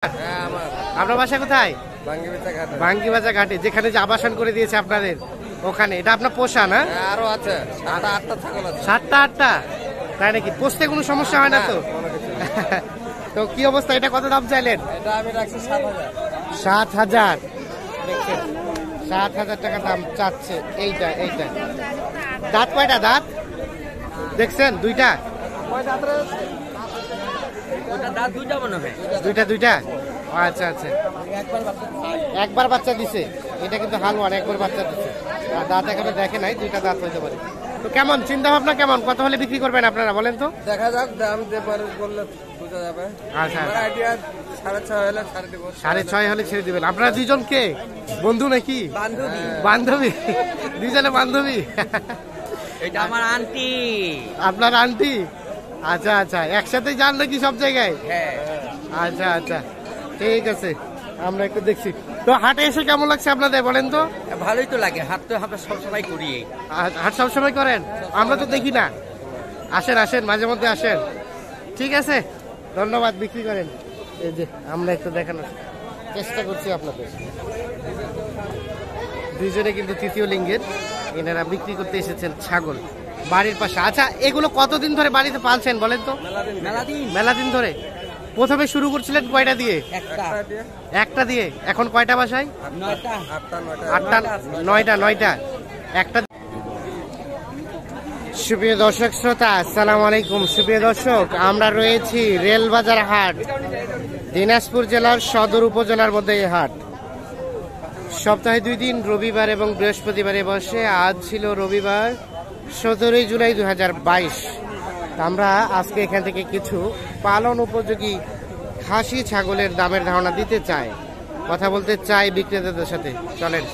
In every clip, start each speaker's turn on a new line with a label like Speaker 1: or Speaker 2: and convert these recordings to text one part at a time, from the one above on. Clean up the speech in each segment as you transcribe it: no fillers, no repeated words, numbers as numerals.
Speaker 1: আপনার বাসা কোথায়? ভাঙ্গিবাজার ঘাটে, যেখানে যে আবাসন করে দিয়েছে আপনাদের ওখানে। এটা আপনার পোষা না?
Speaker 2: আরো আছে 7টা ছাগল আছে।
Speaker 1: 7টা? তাই নাকি? পোষতে কোনো সমস্যা হয় না তো? তো কি অবস্থা? এটা কত দাম চাইলেন?
Speaker 2: এটা আমি রাখছি 7,000।
Speaker 1: 7,000 দেখছেন, 7,000 টাকা দাম চাচ্ছে। এইটা দাঁত কয়টা? দাঁত দেখছেন? দুইটা? দুইটা। আচ্ছা আচ্ছা, একবার বাচ্চা দিছে। এটা কিন্তু হালওয়ান, একবার বাচ্চা দিছে। আর দাঁত এখনো দেখে নাই, দুইটা দাঁত হইতে পারে। তো কেমন চিন্তা ভাবনা, কেমন কত হলে বিক্রি করবেন আপনারা বলেন তো?
Speaker 2: দেখা যাক, দাম যে পারে বললে বুঝা যাবে।
Speaker 1: আচ্ছা,
Speaker 2: আমার আইডিয়া 6.5 হলে ছাড় দেব।
Speaker 1: 6.5 হলে ছেড়ে দিবেন। আপনারা দুজন কে বন্ধু নাকি? বান্ধবী দুজনে বান্ধবী?
Speaker 2: এটা আমার আন্টি।
Speaker 1: আপনার আন্টি? আচ্ছা আচ্ছা, একসাথে যান নাকি সব জায়গায়?
Speaker 2: হ্যাঁ।
Speaker 1: আচ্ছা আচ্ছা, ঠিক আছে। আমরা একটু দেখছি। তো হাটে এসে কেমন লাগছে আপনাদের বলেন তো?
Speaker 2: ভালোই তো লাগে, হাট তো আমরা সবসময় করি।
Speaker 1: হাট সবসময় করেন? আমরা তো দেখি না। আসেন আসেন, মাঝে মধ্যে আসেন। ঠিক আছে, ধন্যবাদ। বিক্রি করেন। এই যে আমরা একটু দেখানোর চেষ্টা করছি আপনাদের। দুইজনে কিন্তু তৃতীয় লিঙ্গের, এনারা বিক্রি করতে এসেছেন ছাগল বাড়ির পাশে। আচ্ছা, এগুলো কতদিন ধরে বাড়িতে পালছেন বলেন তো? মেলা দিন ধরে। প্রথমে শুরু করছিলেন কয়টা দিয়ে? একটা দিয়ে। এখন কয়টা বাসায়? 9টা। একটা। সুপ্রিয় দর্শক শ্রোতা, আসসালামু আলাইকুম। সুপ্রিয় দর্শক, আমরা রয়েছি রেলবাজার হাট, দিনাজপুর জেলার সদর উপজেলার মধ্যে এই হাট। সপ্তাহে 2 দিন, রবিবার এবং বৃহস্পতিবারে বসে। আজ ছিল রবিবার, 17 জুলাই 2022। আমরা আজকে এখান থেকে কিছু পালন উপযোগী খাসি ছাগলের দামের ধারণা দিতে চাই, কথা বলতে চাই বিক্রেতাদের সাথে। চলেন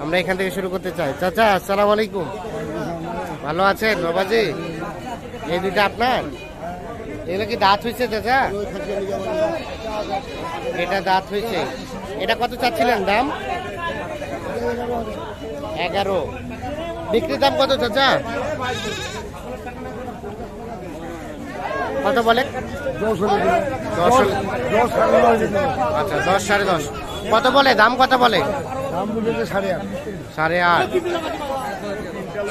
Speaker 1: আমরা এখান থেকে শুরু করতে চাই। চাচা, আসসালামু আলাইকুম। ভালো আছেন বাবাজি? এই দুইটা আপনার? এগুলো কি দাঁত হয়েছে চাচা? এটা দাঁত হয়েছে। এটা কত চাচ্ছিলেন দাম? 11। বিক্রির দাম কত চাচা? কত বলে? 10। আচ্ছা, 10 10.5। কত বলে দাম? কত বলে?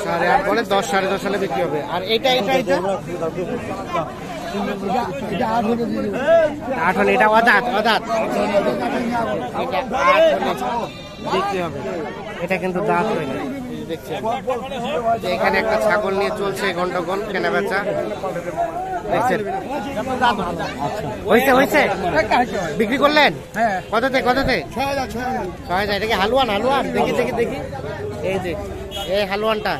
Speaker 1: 8.5 বলে। 10 10.5 হলে বিক্রি হবে। আর এটা 8 হলে? এটা অদাঁত। এটা 8 হলে বিক্রি হবে। এটা কিন্তু দাঁত হয়ে যায়। দেখছেন এখানে একটা ছাগল নিয়ে চলছে গন্ডগোল, কেনা বেচা। দেখছেন হয়েছে বিক্রি করলেন? কততে? 6,000। এটা কি হালুয়ান? দেখি। এই যে এই হালুয়ানটা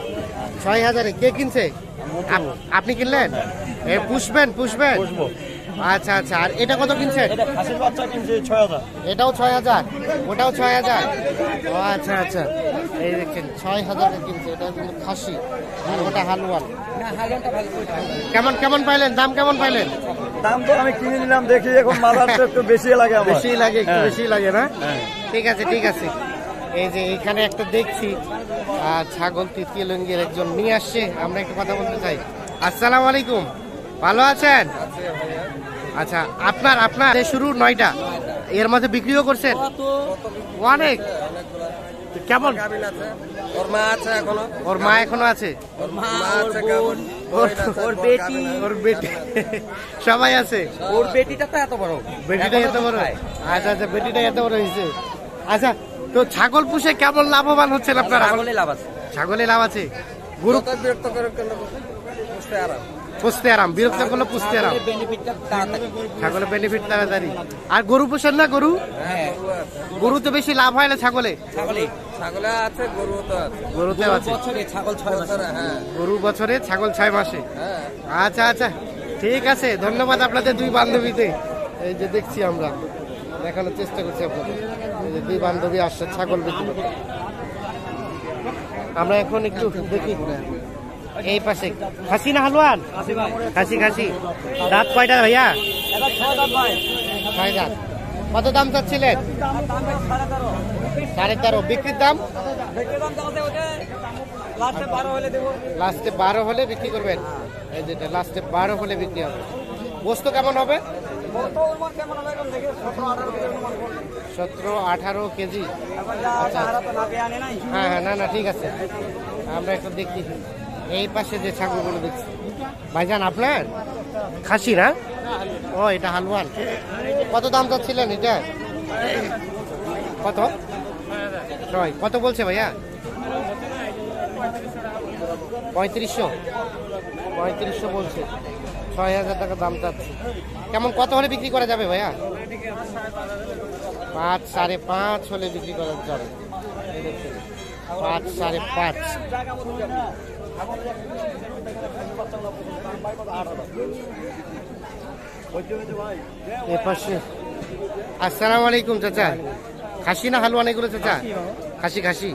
Speaker 1: 6,000। কে কিনছে? আপনি কিনলেন? পুষবেন? আচ্ছা আচ্ছা। আর এটা কত কিনছেন? এটাও 6,000, ওটাও 6,000। ও আচ্ছা আচ্ছা, এই দেখছেন 6,000 কিনছে। এটা কিন্তু খাসি, আর ওটা হালুয়ান। কেমন পাইলেন দাম? কেমন পাইলেন
Speaker 3: দাম? তো আমি কিনে নিলাম, দেখি এখন মালাটা একটু বেশি লাগে।
Speaker 1: বেশি লাগে না? ঠিক আছে। এই যে এখানে একটা দেখছি ছাগল তৃতীয় লিঙ্গের একজন নিয়ে আসছে, আমরা একটু কথা বলতে চাই। আসসালামু আলাইকুম, ভালো আছেন? আচ্ছা, আপনার শুরু 9টা, এর মধ্যে বিক্রিও করছেন অনেক। কেমন? ওর মা এখনো আছে? ওর বেটি সবাই আছে?
Speaker 2: ওর বেটিটা তো এত বড়।
Speaker 1: আচ্ছা আচ্ছা, বেটিটা এত বড় হয়েছে। আচ্ছা, তো ছাগল পুষে কেমন লাভবান হচ্ছেন আপনারা? ছাগলে লাভ আছে। গরু
Speaker 2: বিরক্ত করে
Speaker 1: পুষতে আরাম, বিরক্ত করলে পুষতে আরাম। ছাগলের বেনিফিট তাড়াতাড়ি। আর গরু পুষেন না? গরু তো বেশি লাভ হয় না ছাগলে?
Speaker 2: আছে,
Speaker 1: গরুতে আছে। গরু বছরে, ছাগল 6 মাসে। আচ্ছা আচ্ছা, ঠিক আছে। ধন্যবাদ আপনাদের দুই বান্ধবীতে। এই যে দেখছি, আমরা দেখানোর চেষ্টা করছি আপনাদের। এই যে দুই বান্ধবী আসছে ছাগল বিক্রি করতে। আমরা এখন একটু দেখি এই পাশে। খাসি না হালুয়ান? খাসি। দাঁত কয়টা ভাইয়া? 6 দাঁত। কত দাম চাচ্ছিলেন? 13.5। বিক্রির দাম? লাস্টে 12 হলে বিক্রি করবেন। এই যেটা লাস্টে 12 হলে বিক্রি হবে। গোস্ত কেমন হবে? 17-18 কেজি। হ্যাঁ হ্যাঁ, না না ঠিক আছে, আমরা একটু দেখি। এই পাশে যে ছাগলগুলো দেখছি ভাইজান আপনার খাসি না? ও এটা হালুয়ান। কত দাম চাচ্ছিলেন এটা? কত? কত বলছে ভাইয়া? 3500 বলছে। 6000 টাকা দাম চাচ্ছে। কেমন কত হলে বিক্রি করা যাবে ভাইয়া? 5, 5.5 হলে বিক্রি করা যাবে। 5, 5.5। এপাশে আসসালামু আলাইকুম চাচা। খাসি না হালুয়ান এগুলো চাচা? খাসি খাসি।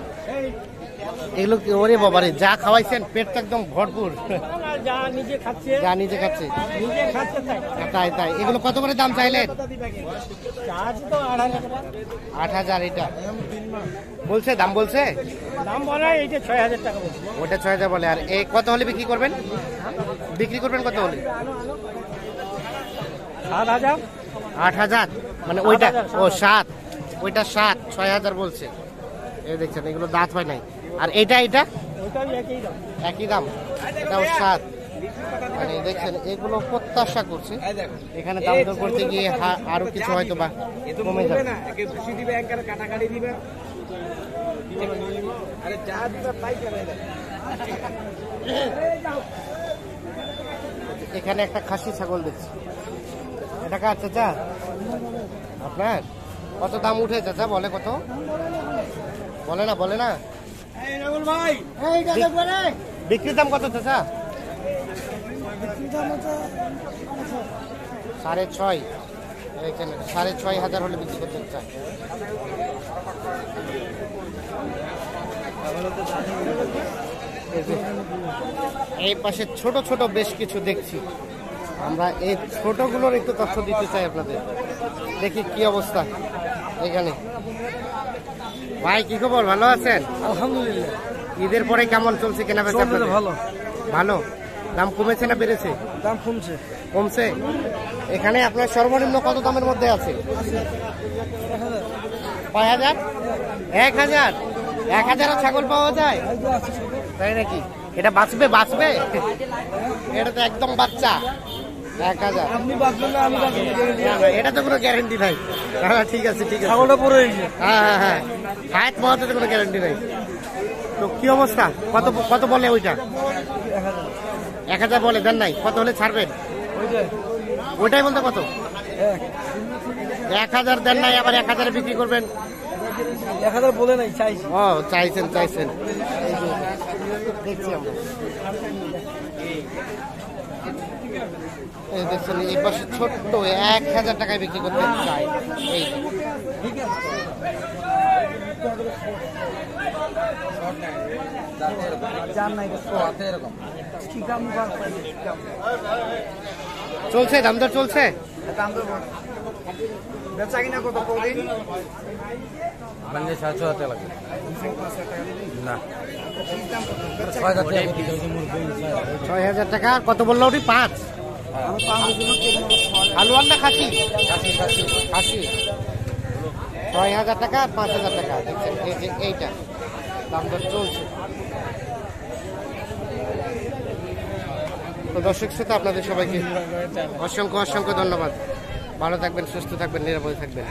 Speaker 1: এগুলো কি ওরে বাবারে, যা খাওয়াইছেন পেট তো একদম ভরপুর। যা নিজে খাচ্ছে তাই তাই। এগুলো কত করে দাম চাইলেন? 8,000 এটা বলছে, দাম বলছে?
Speaker 3: দাম বলে এইটা 6000 টাকা বলছে।
Speaker 1: ওটা 6000 বলে। আর এই কত হলে বিক্রি করবেন? বিক্রি করবেন কত হলে?
Speaker 3: 7000।
Speaker 1: 8,000 মানে ওইটা? ও 7, ওইটা 7, 6000 বলছে। এই দেখছেন এগুলো দাঁত হয় নাই। আর এটা একই দাম, এটাও 7। মানে দেখছেন এগুলো প্রত্যাশা করছে এখানে দাম দর করতে গিয়ে আরো কিছু হয়তো বা কমে যাবে। এখানে একটা খাসি ছাগল দেখছি। এটা কার চাচা? আপনার? কত দাম উঠে চাচা? বলে কত? বলে না বলে না। বিক্রির দাম কত চাচা? 6.5। এখানে 6,500 হলে বিক্রি করতে চায়। এই পাশে ছোট ছোট বেশ কিছু দেখছি আমরা। এই ছোটগুলোর একটু তথ্য দিতে চাই আপনাদের। দেখি কি অবস্থা এখানে। ভাই কি খবর, ভালো আছেন?
Speaker 3: আলহামদুলিল্লাহ।
Speaker 1: ঈদের পরে কেমন চলছে কেনাবেচা?
Speaker 3: ভালো
Speaker 1: ভালো। দাম কমেছে না বেড়েছে?
Speaker 3: দাম কমছে।
Speaker 1: কমছে। এখানে আপনার সর্বনিম্ন কত দামের মধ্যে আছে? 5,000, 1,000। 1,000 ছাগল পাওয়া যায় তাই নাকি? এটা বাঁচবে? বাঁচবে? এটা তো একদম বাচ্চা। 1,000।
Speaker 3: আপনি বাঁচবেন না আমি বাঁচবো,
Speaker 1: এটা তো কোনো গ্যারেন্টি নাই। হ্যাঁ ঠিক আছে ঠিক আছে।
Speaker 3: ছাগলটা পড়ে গেছে।
Speaker 1: হ্যাঁ হ্যাঁ হ্যাঁ, হায়াত পাওয়াতে তো কোনো গ্যারেন্টি নাই। তো কি অবস্থা? কত কত বলে ওইটা? 1,000 বলে, দেন নাই? কত হলে ছাড়বেন? ওইটাই বলতে কত? 1,000 দেন নাই, আবার 1,000 বিক্রি করবেন?
Speaker 3: 1000 বলে নাই, চাইছি।
Speaker 1: ও চাইছেন। দেখছি আমরা। এই দেখছেন এই পাশে ছোট্ট 1,000 টাকায় বিক্রি করতে চাই। এই চলছে, দাম দর চলছে।
Speaker 3: বেচা কিনা কত কদিন?
Speaker 2: 6,000 লাগে না।
Speaker 1: 6,000 টাকা। কত বললো ওটি? 5। হালুয়ান না খাসি? খাসি। 6,000 টাকা আর 5,000 টাকা। দেখছেন এই যে এইটা দাম দর চলছে। তো দর্শক শ্রোতা আপনাদের সবাইকে অসংখ্য অসংখ্য ধন্যবাদ। ভালো থাকবেন, সুস্থ থাকবেন, নিরাপদে থাকবেন।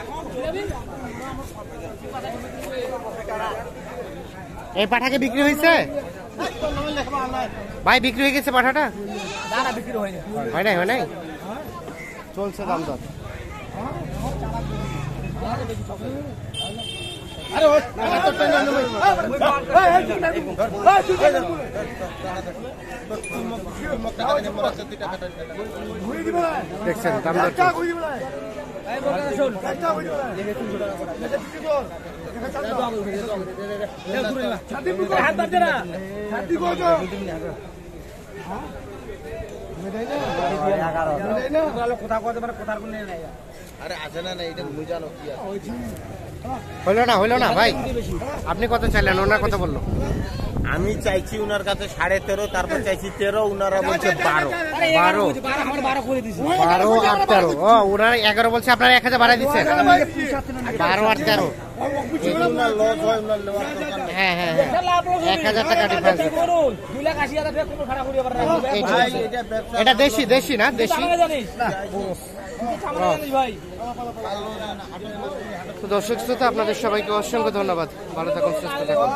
Speaker 1: এই পাঠাকে বিক্রি হয়েছে ভাই? বিক্রি হয়ে গেছে পাঠাটা? হয় নাই চলছে দাম দর। দেখছেন দাম দর হইলো না ভাই? আপনি কত চাইলেন? ওনার কত বললো?
Speaker 2: আমি চাইছি উনার কাছে 13.5, তারপর চাইছি 13, উনারা বলছে 12।
Speaker 1: 12 12 আর 13। ও ওনারা 11 বলছে, আপনারা 1000 বাড়াই দিচ্ছেন। 12 আর 13।
Speaker 2: উনার লস হয়, উনার নেওয়ার দরকার নেই।
Speaker 1: হ্যাঁ হ্যাঁ হ্যাঁ, 1000 টাকা ডিফারেন্স।
Speaker 2: ভাই, এটা ব্যবসা
Speaker 1: এটা দেশি দেশি না দেশি। তো দর্শক শ্রোতা, আপনাদের সবাইকে অসংখ্য ধন্যবাদ। ভালো থাকুন, সুস্থ থাকুন।